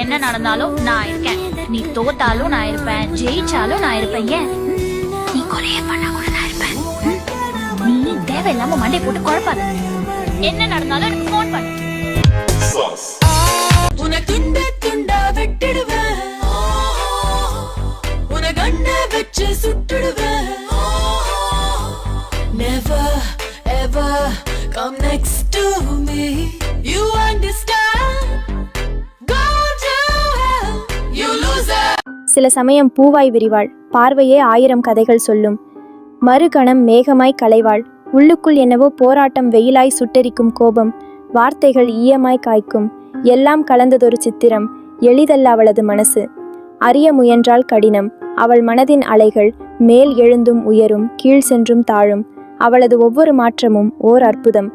என்ன நடந்தாலும் நான் இருக்கேன். நீ தோத்தாலும் நான் இருப்பேன், ஜெயிச்சாலும் நான் இருப்பேன். ஏன் நீ கொலையே பண்ணா கூட நான் இருப்பேன். நீ தேவையில்லாம மண்டை போட்டு குழப்பாத. என்ன நடந்தாலும் எனக்கு போன் பண்ணு. உன துண்ட துண்டா வெட்டிடுவேன், உன கண்ண வச்சு சுட்டுடுவேன். Never ever come next to me. You understand? Go to hell, you loser. சில சமயம் பூவாய் விரிவாள், பார்வையே 1000 கதைகள் சொல்லும். மறுகணம் மேகமாய் களைவாள், உள்ளுக்குள் என்னவோ போராட்டம். வெயிலாய் சுட்டெரிக்கும் கோபம், வார்த்தைகள் ஈயமாய் காய்க்கும். எல்லாம் கலந்ததொரு சித்திரம். எளிதல்ல அவளது மனசு, அறிய முயன்றால் கடினம். அவள் மனதின் அலைகள் மேல் எழுந்தும் உயரும், கீழ் சென்றும் தாழும். அவளது ஒவ்வொரு மாற்றமும் ஓர் அற்புதம்.